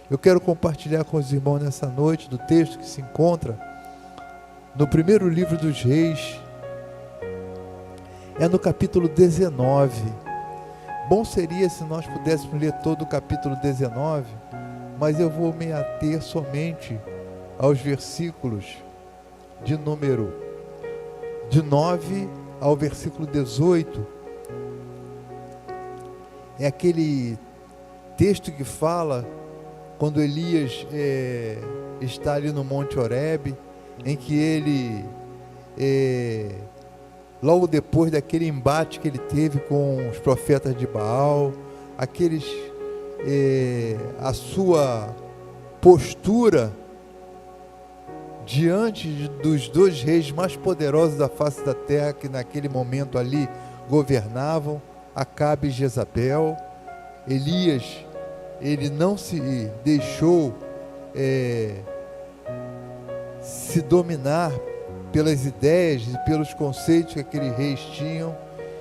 Eu quero compartilhar com os irmãos nessa noite do texto que se encontra no primeiro livro dos Reis, é no capítulo 19. Bom seria se nós pudéssemos ler todo o capítulo 19, mas eu vou me ater somente aos versículos de número de 9 ao versículo 18. É aquele texto que fala quando Elias está ali no Monte Horebe, em que ele, logo depois daquele embate que ele teve com os profetas de Baal, a sua postura diante dos dois reis mais poderosos da face da terra, que naquele momento ali governavam, Acabe e Jezabel. Elias, ele não se deixou se dominar pelas ideias e pelos conceitos que aqueles reis tinham,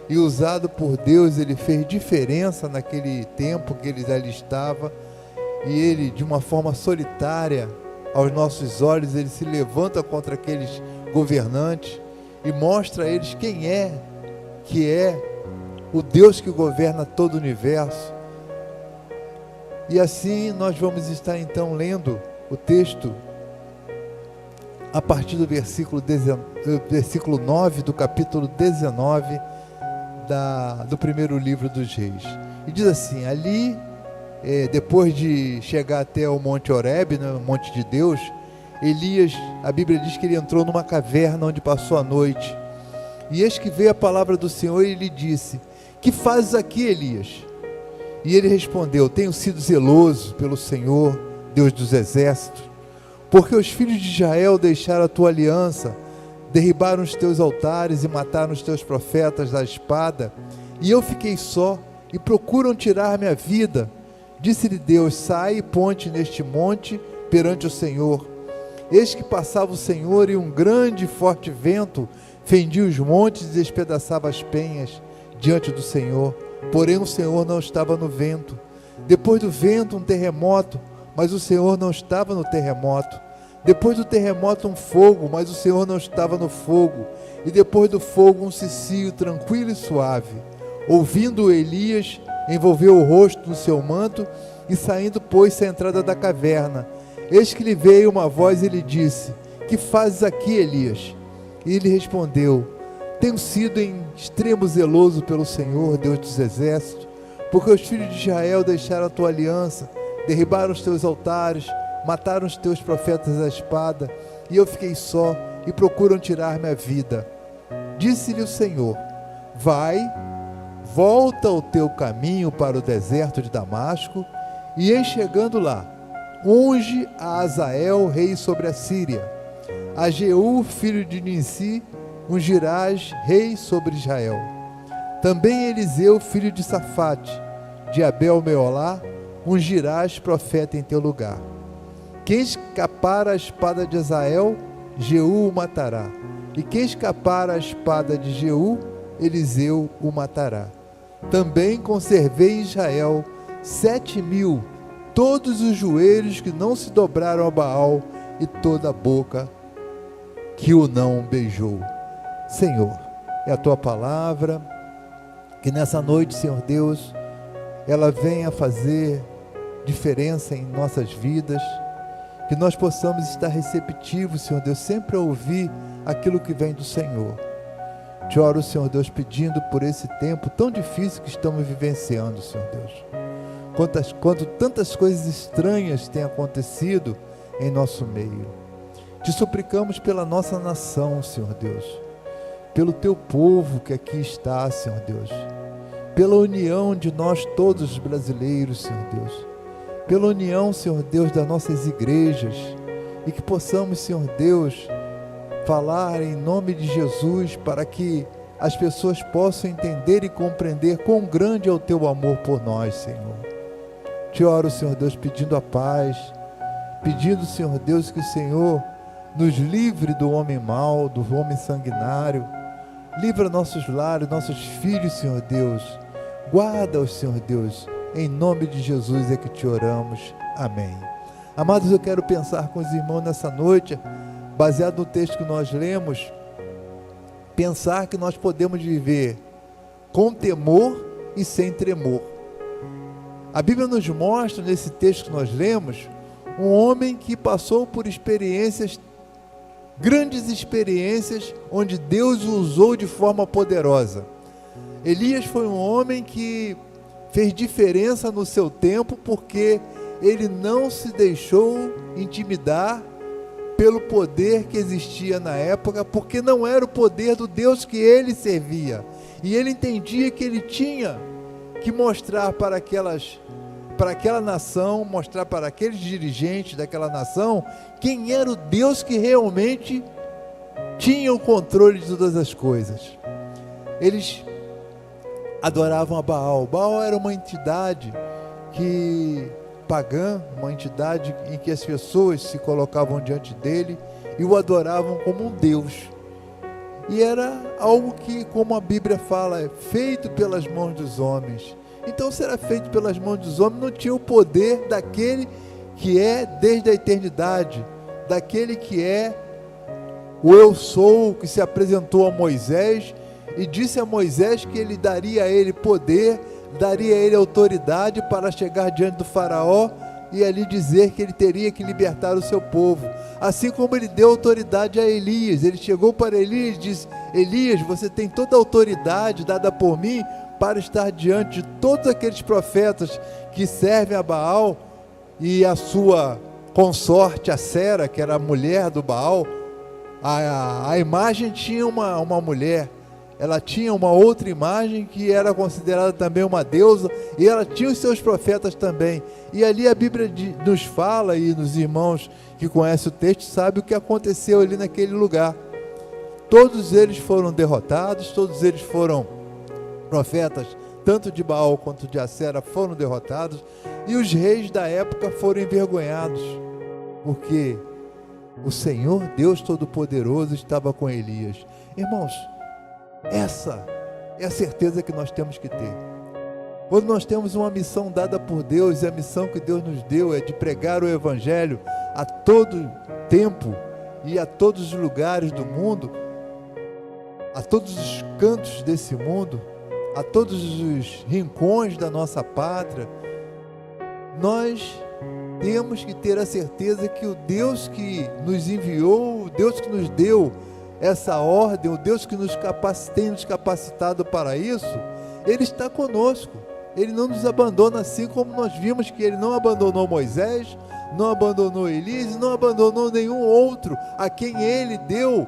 e usado por Deus, ele fez diferença naquele tempo que ele ali estava, e ele, de uma forma solitária, aos nossos olhos, ele se levanta contra aqueles governantes e mostra a eles quem que é o Deus que governa todo o universo. E assim nós vamos estar então lendo o texto a partir do versículo 9 do capítulo 19 do primeiro livro dos Reis. E diz assim: ali, depois de chegar até o Monte Horebe, o Monte de Deus, Elias, a Bíblia diz que ele entrou numa caverna onde passou a noite. E eis que veio a palavra do Senhor e lhe disse: que fazes aqui, Elias? E ele respondeu: tenho sido zeloso pelo Senhor, Deus dos exércitos, porque os filhos de Israel deixaram a tua aliança, derribaram os teus altares e mataram os teus profetas da espada, e eu fiquei só, e procuram tirar minha vida. Disse-lhe Deus: sai e ponte neste monte perante o Senhor. Eis que passava o Senhor, e um grande e forte vento fendia os montes e despedaçava as penhas diante do Senhor. Porém o Senhor não estava no vento. Depois do vento um terremoto, mas o Senhor não estava no terremoto. Depois do terremoto um fogo, mas o Senhor não estava no fogo. E depois do fogo um cicio tranquilo e suave. Ouvindo Elias, envolveu o rosto no seu manto e saindo pôs-se à entrada da caverna. Eis que lhe veio uma voz e lhe disse: que fazes aqui, Elias? E ele respondeu: tenho sido em extremo zeloso pelo Senhor, Deus dos exércitos, porque os filhos de Israel deixaram a tua aliança, derribaram os teus altares, mataram os teus profetas à espada, e eu fiquei só, e procuram tirar minha vida. Disse-lhe o Senhor: vai, volta o teu caminho para o deserto de Damasco, e em chegando lá, unge a Azael, rei sobre a Síria, a Jeú, filho de Ninsi, ungirás rei sobre Israel. Também Eliseu, filho de Safate, de Abel-Meolá, ungirás profeta em teu lugar. Quem escapar à espada de Azael, Jeú o matará. E quem escapar à espada de Jeú, Eliseu o matará. Também conservei em Israel 7.000, todos os joelhos que não se dobraram a Baal, e toda a boca que o não beijou. Senhor, é a tua palavra, que nessa noite, Senhor Deus, ela venha fazer diferença em nossas vidas, que nós possamos estar receptivos, Senhor Deus, sempre a ouvir aquilo que vem do Senhor. Te oro, Senhor Deus, pedindo por esse tempo tão difícil que estamos vivenciando, Senhor Deus. Quanto tantas coisas estranhas têm acontecido em nosso meio. Te suplicamos pela nossa nação, Senhor Deus, pelo teu povo que aqui está, Senhor Deus, pela união de nós todos os brasileiros, Senhor Deus, pela união, Senhor Deus, das nossas igrejas, e que possamos, Senhor Deus, falar em nome de Jesus, para que as pessoas possam entender e compreender quão grande é o teu amor por nós, Senhor. Te oro, Senhor Deus, pedindo a paz, pedindo, Senhor Deus, que o Senhor nos livre do homem mau, do homem sanguinário. Livra nossos lares, nossos filhos, Senhor Deus. Guarda-os, Senhor Deus. Em nome de Jesus é que te oramos. Amém. Amados, eu quero pensar com os irmãos nessa noite, baseado no texto que nós lemos, pensar que nós podemos viver com temor e sem tremor. A Bíblia nos mostra, nesse texto que nós lemos, um homem que passou por experiências, grandes experiências, onde Deus o usou de forma poderosa. Elias foi um homem que fez diferença no seu tempo, porque ele não se deixou intimidar pelo poder que existia na época, porque não era o poder do Deus que ele servia, e ele entendia que ele tinha que mostrar para aquela nação, mostrar para aqueles dirigentes daquela nação, quem era o Deus que realmente tinha o controle de todas as coisas. Eles adoravam a Baal. Baal era uma entidade pagã, uma entidade em que as pessoas se colocavam diante dele e o adoravam como um Deus. E era algo que, como a Bíblia fala, é feito pelas mãos dos homens. Então, se era feito pelas mãos dos homens, não tinha o poder daquele que é desde a eternidade, daquele que é o Eu Sou, que se apresentou a Moisés e disse a Moisés que ele daria a ele poder, daria a ele autoridade para chegar diante do faraó e ali dizer que ele teria que libertar o seu povo. Assim como ele deu autoridade a Elias, ele chegou para Elias e disse: Elias, você tem toda a autoridade dada por mim para estar diante de todos aqueles profetas que servem a Baal e a sua consorte, a Sera, que era a mulher do Baal. A imagem tinha uma mulher, ela tinha uma outra imagem que era considerada também uma deusa, e ela tinha os seus profetas também. E ali a Bíblia nos fala, e os irmãos que conhecem o texto sabem o que aconteceu ali naquele lugar. Todos eles foram derrotados, todos eles foram profetas, tanto de Baal quanto de Acera, foram derrotados, e os reis da época foram envergonhados, porque o Senhor Deus Todo-Poderoso estava com Elias. Irmãos, essa é a certeza que nós temos que ter. Quando nós temos uma missão dada por Deus, e a missão que Deus nos deu é de pregar o Evangelho a todo tempo e a todos os lugares do mundo, a todos os cantos desse mundo, a todos os rincões da nossa pátria, nós temos que ter a certeza que o Deus que nos enviou, o Deus que nos deu essa ordem, o Deus que tem nos capacitado para isso, Ele está conosco. Ele não nos abandona, assim como nós vimos que Ele não abandonou Moisés, não abandonou Elias, não abandonou nenhum outro a quem Ele deu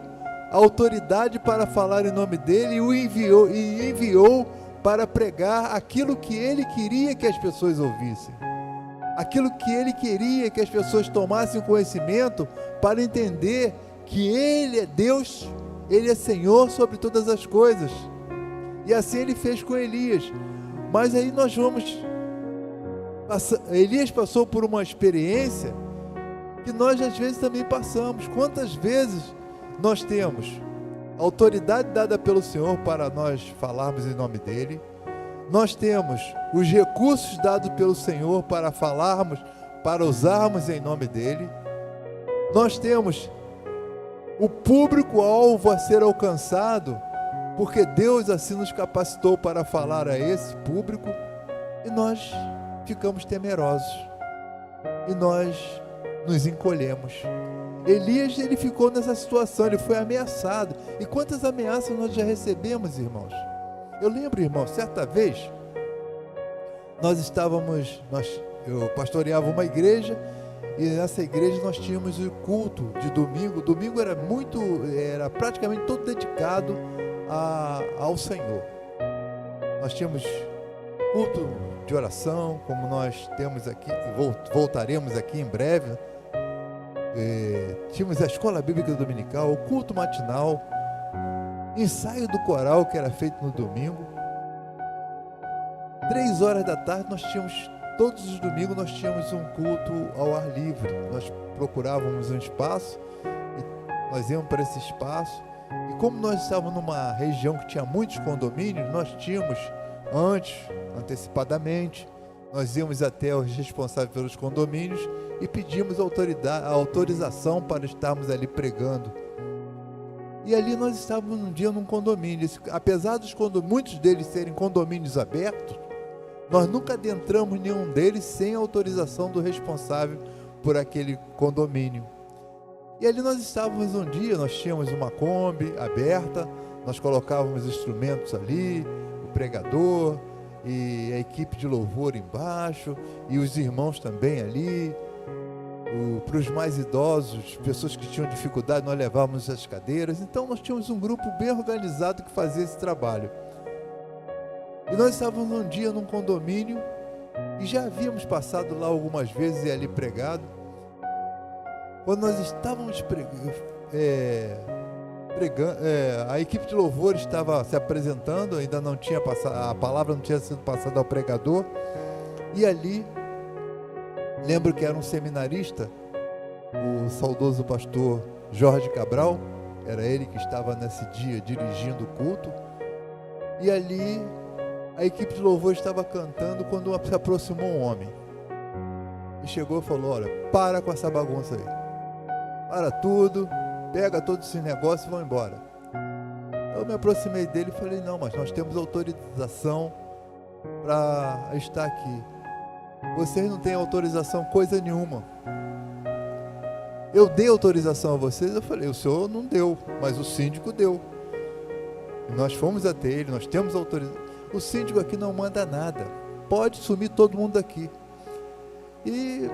a autoridade para falar em nome dEle, e o enviou para pregar aquilo que Ele queria que as pessoas ouvissem, aquilo que Ele queria que as pessoas tomassem conhecimento, para entender que Ele é Deus, Ele é Senhor sobre todas as coisas. E assim Ele fez com Elias. Mas aí nós vamos Elias passou por uma experiência que nós às vezes também passamos. Quantas vezes nós temos a autoridade dada pelo Senhor para nós falarmos em nome dEle, nós temos os recursos dados pelo Senhor para falarmos, para usarmos em nome dEle, nós temos o público-alvo a ser alcançado, porque Deus assim nos capacitou para falar a esse público, e nós ficamos temerosos, e nós nos encolhemos. Elias, ele ficou nessa situação, ele foi ameaçado. E quantas ameaças nós já recebemos, irmãos? Eu lembro, irmão, certa vez, eu pastoreava uma igreja, e nessa igreja nós tínhamos o culto de domingo. Domingo era praticamente todo dedicado ao Senhor. Nós tínhamos culto de oração, como nós temos aqui, voltaremos aqui em breve. Tínhamos a escola bíblica dominical, o culto matinal, ensaio do coral que era feito no domingo. 3 horas da tarde todos os domingos nós tínhamos um culto ao ar livre. Nós procurávamos um espaço e nós íamos para esse espaço, e como nós estávamos numa região que tinha muitos condomínios, nós tínhamos antecipadamente, Nós íamos até os responsáveis pelos condomínios e pedimos a autorização para estarmos ali pregando. E ali nós estávamos um dia num condomínio. Apesar dos muitos deles serem condomínios abertos, nós nunca adentramos nenhum deles sem autorização do responsável por aquele condomínio. E ali nós estávamos um dia, nós tínhamos uma Kombi aberta, nós colocávamos instrumentos ali, o pregador e a equipe de louvor embaixo, e os irmãos também ali. Para os mais idosos, pessoas que tinham dificuldade, nós levávamos as cadeiras. Então nós tínhamos um grupo bem organizado que fazia esse trabalho. E nós estávamos um dia num condomínio e já havíamos passado lá algumas vezes e ali pregado. Quando nós estávamos pregando, a equipe de louvor estava se apresentando, ainda não tinha passado, a palavra não tinha sido passada ao pregador. E ali, lembro que era um seminarista, o saudoso pastor Jorge Cabral, era ele que estava nesse dia dirigindo o culto. E ali a equipe de louvor estava cantando quando se aproximou um homem. E chegou e falou: olha, para com essa bagunça aí. Para tudo, pega todos esses negócios e vão embora. Eu me aproximei dele e falei: não, mas nós temos autorização para estar aqui. Vocês não têm autorização coisa nenhuma. Eu dei autorização a vocês. Eu falei: o senhor não deu, mas o síndico deu. E nós fomos até ele, nós temos autorização. O síndico aqui não manda nada, pode sumir todo mundo daqui. E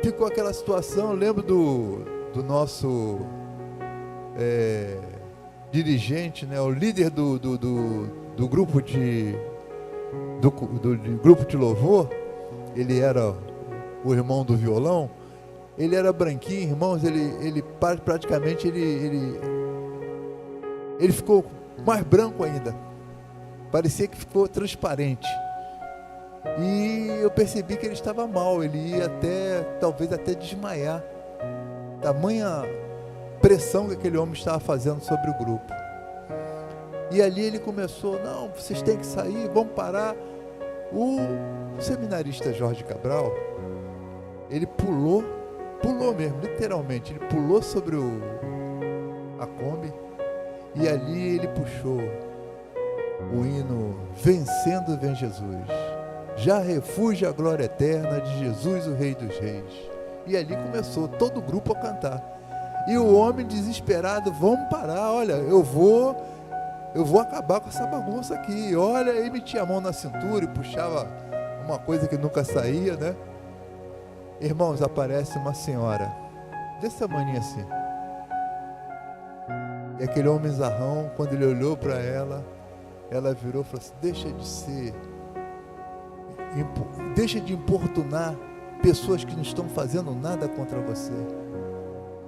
ficou aquela situação. Eu lembro do nosso dirigente, né, o líder do grupo do grupo de louvor. Ele era o irmão do violão. Ele era branquinho, irmãos. Ele praticamente ele ficou mais branco ainda. Parecia que ficou transparente. E eu percebi que ele estava mal. Ele ia talvez até desmaiar. Tamanha pressão que aquele homem estava fazendo sobre o grupo. E ali ele começou: não, vocês têm que sair, vamos parar. O seminarista Jorge Cabral, ele pulou mesmo, literalmente. Ele pulou sobre a Kombi e ali ele puxou o hino Vencendo Vem Jesus, já refúgio a glória eterna de Jesus, o Rei dos Reis. E ali começou todo o grupo a cantar. E o homem desesperado: vamos parar, olha, eu vou acabar com essa bagunça aqui. Olha, ele metia a mão na cintura e puxava uma coisa que nunca saía, né? Irmãos, aparece uma senhora desse tamanho assim. E aquele homem zarrão, quando ele olhou para ela virou e falou assim: deixa de importunar pessoas que não estão fazendo nada contra você.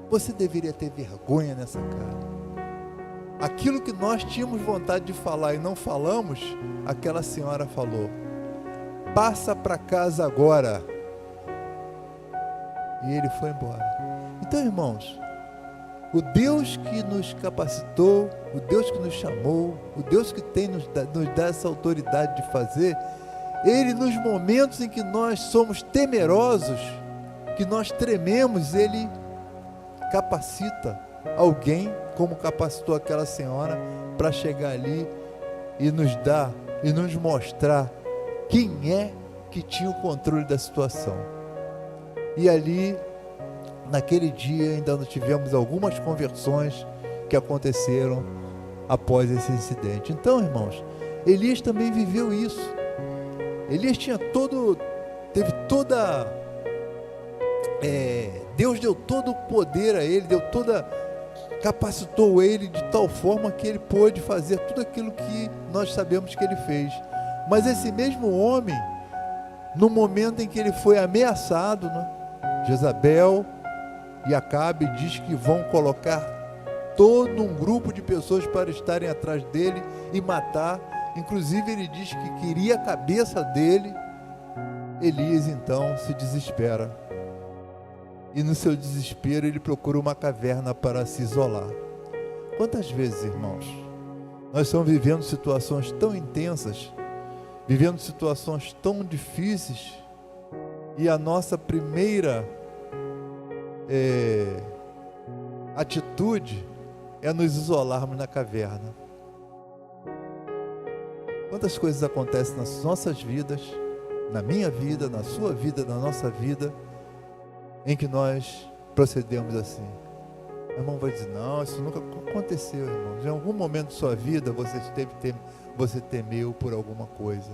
Você deveria ter vergonha nessa cara. Aquilo que nós tínhamos vontade de falar e não falamos, aquela senhora falou: passa para casa agora. E ele foi embora. Então, irmãos, o Deus que nos capacitou, o Deus que nos chamou, o Deus que tem nos dá essa autoridade de fazer, Ele, nos momentos em que nós somos temerosos, que nós trememos, Ele capacita alguém, como capacitou aquela senhora, para chegar ali e nos dar, e nos mostrar quem é que tinha o controle da situação. E ali, naquele dia, ainda nós tivemos algumas conversões que aconteceram após esse incidente. Então, irmãos, Elias também viveu isso. Elias teve toda... Deus deu todo o poder a ele, capacitou ele de tal forma que ele pôde fazer tudo aquilo que nós sabemos que ele fez. Mas esse mesmo homem, no momento em que ele foi ameaçado, né, Jezabel e Acabe diz que vão colocar todo um grupo de pessoas para estarem atrás dele e matar. Inclusive ele diz que queria a cabeça dele. Elias então se desespera. E no seu desespero ele procura uma caverna para se isolar. Quantas vezes, irmãos, nós estamos vivendo situações tão intensas vivendo situações tão difíceis, e a nossa primeira atitude é nos isolarmos na caverna. Quantas coisas acontecem nas nossas vidas, na minha vida, na sua vida, na nossa vida, em que nós procedemos assim. O irmão vai dizer, não, isso nunca aconteceu, irmão. Em algum momento de sua vida você temeu por alguma coisa.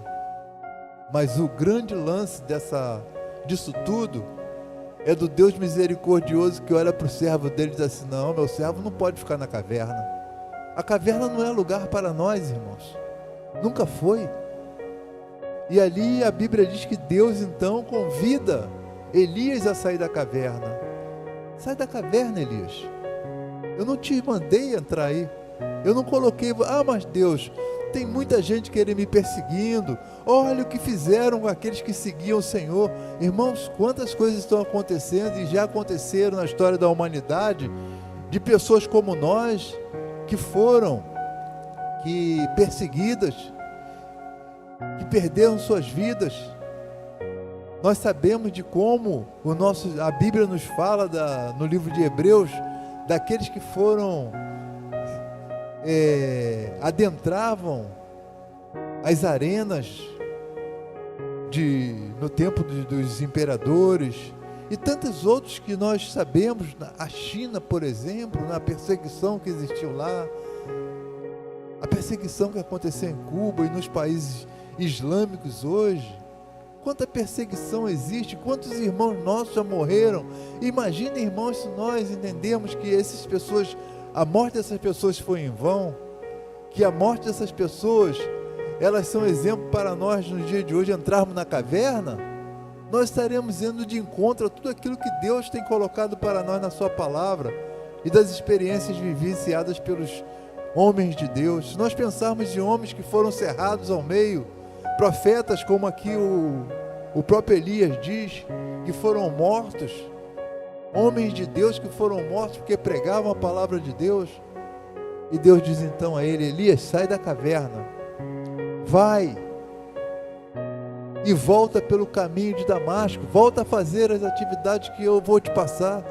Mas o grande lance disso tudo é do Deus misericordioso que olha para o servo dele e diz assim, não, meu servo não pode ficar na caverna. A caverna não é lugar para nós, irmãos. Nunca foi. E ali a Bíblia diz que Deus então convida Elias a sair da caverna. Sai da caverna, Elias. Eu não te mandei entrar aí. Eu não coloquei, mas Deus, tem muita gente querendo me perseguindo. Olha o que fizeram com aqueles que seguiam o Senhor. Irmãos, quantas coisas estão acontecendo e já aconteceram na história da humanidade, de pessoas como nós, que foram perseguidas, que perderam suas vidas. Nós sabemos de como a Bíblia nos fala no livro de Hebreus, daqueles que foram adentravam as arenas no tempo dos imperadores, e tantos outros que nós sabemos, a China, por exemplo, na perseguição que existiu lá, a perseguição que aconteceu em Cuba e nos países islâmicos hoje. Quanta perseguição existe, quantos irmãos nossos já morreram. Imagina, irmãos, se nós entendemos que a morte dessas pessoas foi em vão, que a morte dessas pessoas, elas são exemplo para nós no dia de hoje entrarmos na caverna. Nós estaremos indo de encontro a tudo aquilo que Deus tem colocado para nós na sua palavra e das experiências vivenciadas pelos homens de Deus. Se nós pensarmos em homens que foram cerrados ao meio, profetas como aqui o próprio Elias diz, que foram mortos, homens de Deus que foram mortos porque pregavam a palavra de Deus, e Deus diz então a ele, Elias, sai da caverna, vai e volta pelo caminho de Damasco, volta a fazer as atividades que eu vou te passar.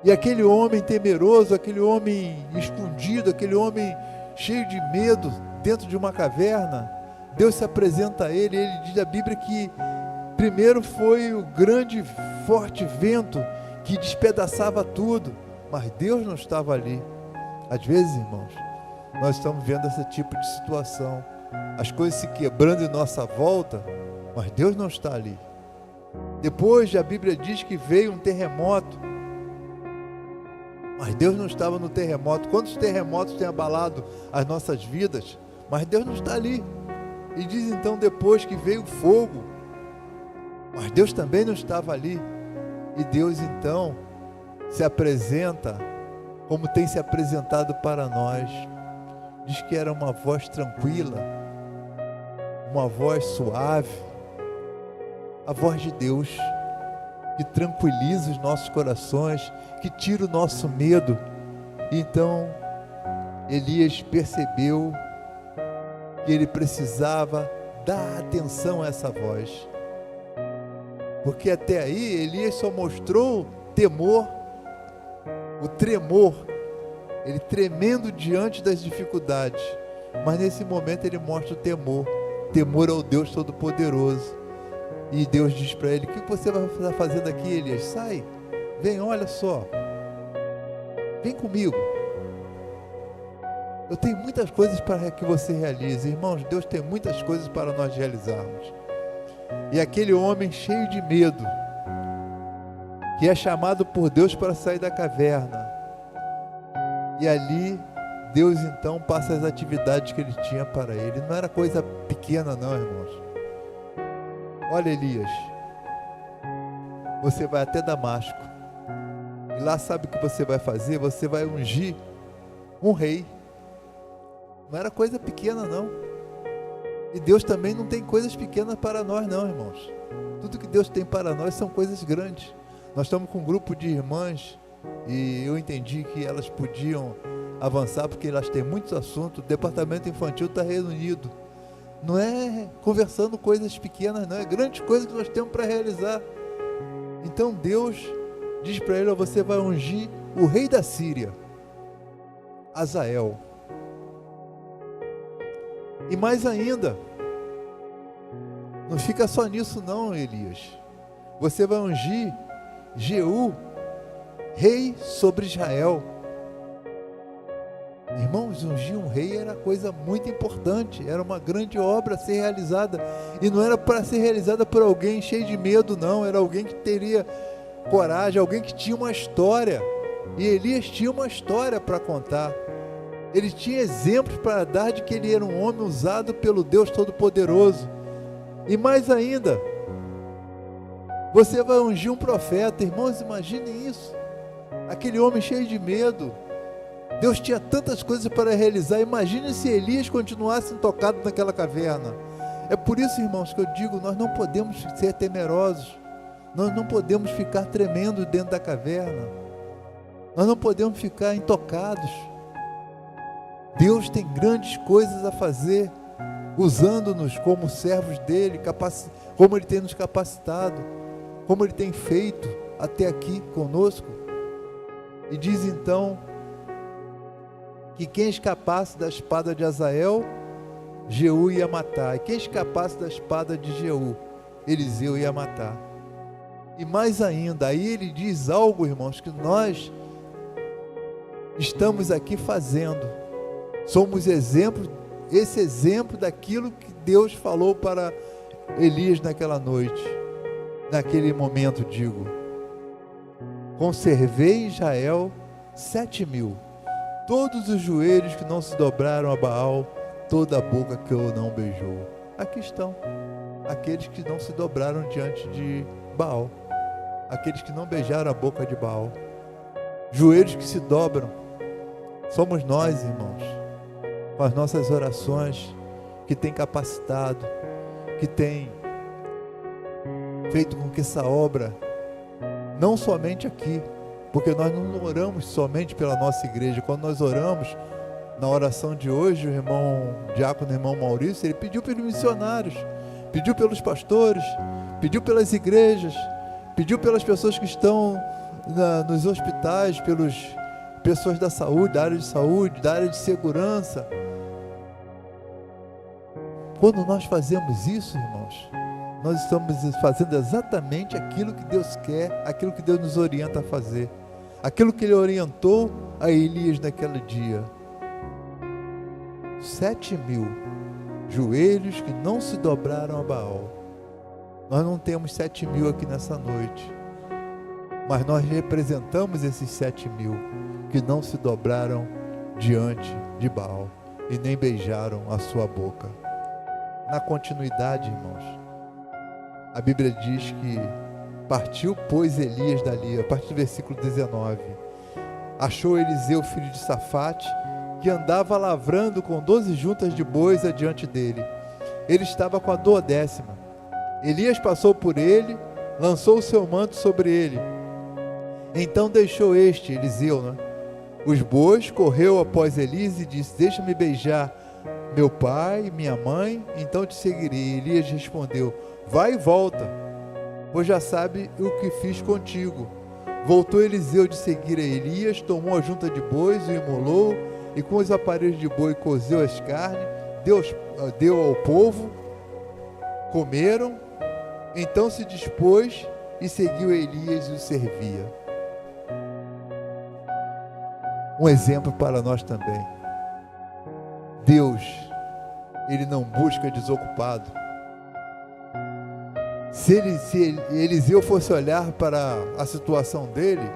E aquele homem temeroso, aquele homem escondido, aquele homem cheio de medo dentro de uma caverna, Deus se apresenta a ele. Ele diz a Bíblia que primeiro foi o grande forte vento que despedaçava tudo, mas Deus não estava ali. Às vezes, irmãos, nós estamos vendo esse tipo de situação, as coisas se quebrando em nossa volta, mas Deus não está ali. Depois a Bíblia diz que veio um terremoto, mas Deus não estava no terremoto. Quantos terremotos têm abalado as nossas vidas, mas Deus não está ali. E diz então depois que veio o fogo, mas Deus também não estava ali. E Deus então se apresenta como tem se apresentado para nós. Diz que era uma voz tranquila, uma voz suave, a voz de Deus, que tranquiliza os nossos corações, que tira o nosso medo. Então Elias percebeu que ele precisava dar atenção a essa voz, porque até aí Elias só mostrou temor, o tremor, ele tremendo diante das dificuldades, mas nesse momento ele mostra o temor ao Deus Todo-Poderoso. E Deus diz para ele, o que você vai estar fazendo aqui, Elias? Sai, vem, olha só, vem comigo, eu tenho muitas coisas para que você realize. Irmãos, Deus tem muitas coisas para nós realizarmos. E aquele homem cheio de medo, que é chamado por Deus para sair da caverna, e ali Deus então passa as atividades que ele tinha para ele. Não era coisa pequena não, irmãos. Olha, Elias, você vai até Damasco, e lá sabe o que você vai fazer? Você vai ungir um rei. Não era coisa pequena não. E Deus também não tem coisas pequenas para nós não, irmãos. Tudo que Deus tem para nós são coisas grandes. Nós estamos com um grupo de irmãs, e eu entendi que elas podiam avançar, porque elas têm muitos assuntos. O departamento infantil está reunido, Não é conversando coisas pequenas, não, é grandes coisas que nós temos para realizar. Então Deus diz para ele: você vai ungir o rei da Síria, Azael. E mais ainda, não fica só nisso não, Elias. Você vai ungir Jeú, rei sobre Israel. Irmãos, ungir um rei era coisa muito importante, era uma grande obra a ser realizada, e não era para ser realizada por alguém cheio de medo, não, era alguém que teria coragem, alguém que tinha uma história, e Elias tinha uma história para contar, ele tinha exemplos para dar de que ele era um homem usado pelo Deus Todo-Poderoso. E mais ainda, você vai ungir um profeta. Irmãos, imaginem isso, aquele homem cheio de medo. Deus tinha tantas coisas para realizar. Imagine se Elias continuasse intocado naquela caverna. É por isso, irmãos, que eu digo, nós não podemos ser temerosos, nós não podemos ficar tremendo dentro da caverna, nós não podemos ficar intocados. Deus tem grandes coisas a fazer, usando-nos como servos dele, como ele tem nos capacitado, como ele tem feito até aqui conosco. E diz então que quem escapasse da espada de Azael, Jeú ia matar, e quem escapasse da espada de Jeú, Eliseu ia matar. E mais ainda, aí ele diz algo, irmãos, que nós estamos aqui fazendo, somos exemplo, esse exemplo daquilo que Deus falou para Elias naquela noite, naquele momento, digo: conservei em Israel 7.000, todos os joelhos que não se dobraram a Baal, toda a boca que eu não beijou. Aqui estão aqueles que não se dobraram diante de Baal, aqueles que não beijaram a boca de Baal. Joelhos que se dobram somos nós, irmãos, com as nossas orações, que tem capacitado, que tem feito com que essa obra, não somente aqui, porque nós não oramos somente pela nossa igreja. Quando nós oramos, na oração de hoje, o irmão diácono, irmão Maurício, ele pediu pelos missionários, pediu pelos pastores, pediu pelas igrejas, pediu pelas pessoas que estão nos hospitais, pelas pessoas da saúde, da área de saúde, da área de segurança. Quando nós fazemos isso, irmãos, nós estamos fazendo exatamente aquilo que Deus quer, aquilo que Deus nos orienta a fazer, aquilo que Ele orientou a Elias naquele dia. 7.000 joelhos que não se dobraram a Baal. Nós não temos 7.000 aqui nessa noite, mas nós representamos esses 7.000 que não se dobraram diante de Baal e nem beijaram a sua boca. Na continuidade, irmãos, a Bíblia diz que partiu, pois, Elias dali, a partir do versículo 19, achou Eliseu, filho de Safate, que andava lavrando com 12 juntas de bois adiante dele. Ele estava com a 12ª. Elias passou por ele, lançou o seu manto sobre ele. Então deixou Eliseu, os bois, correu após Elias e disse: deixa-me beijar meu pai e minha mãe, então te seguirei. Elias respondeu: vai e volta, pois já sabe o que fiz contigo. Voltou Eliseu de seguir a Elias, tomou a junta de bois, o imolou, e com os aparelhos de boi cozeu as carnes, deu ao povo, comeram. Então se dispôs e seguiu Elias e o servia. Um exemplo para nós também. Deus, Ele não busca desocupado. Se Eliseu fosse olhar para a situação dele,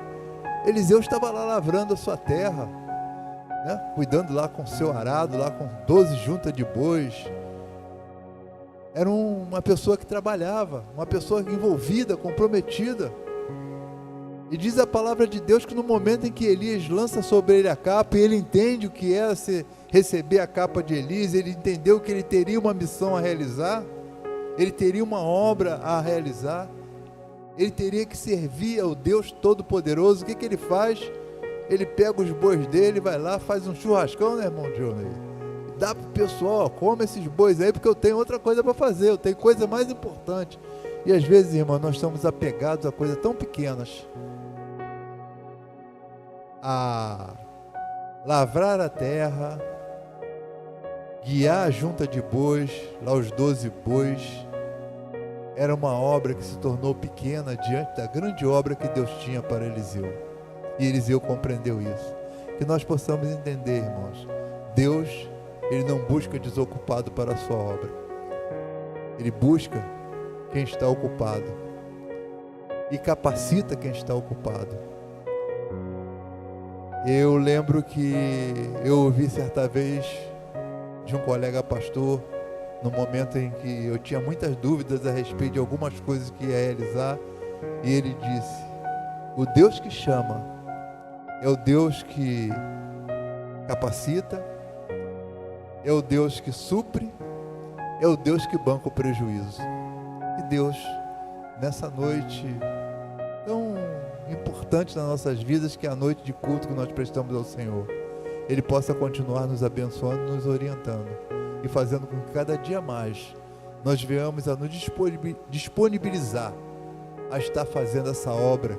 Eliseu estava lá lavrando a sua terra, cuidando lá com o seu arado, lá com 12 juntas de bois. Era uma pessoa que trabalhava, uma pessoa envolvida, comprometida. E diz a palavra de Deus que no momento em que Elias lança sobre ele a capa, e ele entende o que é receber a capa de Elias, ele entendeu que ele teria uma missão a realizar, ele teria uma obra a realizar, ele teria que servir ao Deus Todo-Poderoso. O que ele faz? Ele pega os bois dele, vai lá, faz um churrascão, irmão Johnny? dá pro pessoal, come esses bois aí, porque eu tenho outra coisa para fazer, eu tenho coisa mais importante. E às vezes, irmão, nós estamos apegados a coisas tão pequenas. A lavrar a terra, guiar a junta de bois, lá os 12 bois, era uma obra que se tornou pequena diante da grande obra que Deus tinha para Eliseu. E Eliseu compreendeu isso. Que nós possamos entender, irmãos, Deus, Ele não busca desocupado para a sua obra. Ele busca quem está ocupado e capacita quem está ocupado. Eu lembro que eu ouvi certa vez de um colega pastor, no momento em que eu tinha muitas dúvidas a respeito de algumas coisas que ia realizar, e ele disse: o Deus que chama é o Deus que capacita, é o Deus que supre, é o Deus que banca o prejuízo. E Deus, nessa noite tão importante nas nossas vidas, que é a noite de culto que nós prestamos ao Senhor, Ele possa continuar nos abençoando, nos orientando e fazendo com que cada dia mais nós venhamos a nos disponibilizar a estar fazendo essa obra,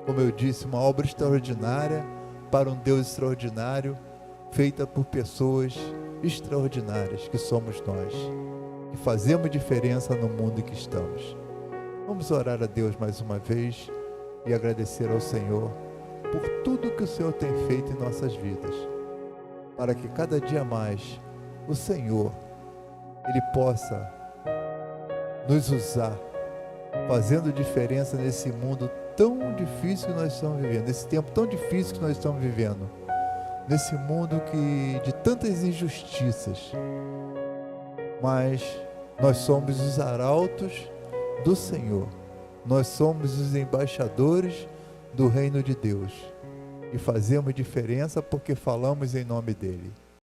como eu disse, uma obra extraordinária para um Deus extraordinário, feita por pessoas extraordinárias que somos nós, que fazemos diferença no mundo em que estamos. Vamos orar a Deus mais uma vez e agradecer ao Senhor por tudo que o Senhor tem feito em nossas vidas, para que cada dia mais o Senhor, Ele possa nos usar, fazendo diferença nesse mundo tão difícil que nós estamos vivendo, nesse tempo tão difícil que nós estamos vivendo, nesse mundo de tantas injustiças. Mas nós somos os arautos do Senhor, nós somos os embaixadores do reino de Deus e fazemos diferença porque falamos em nome dEle.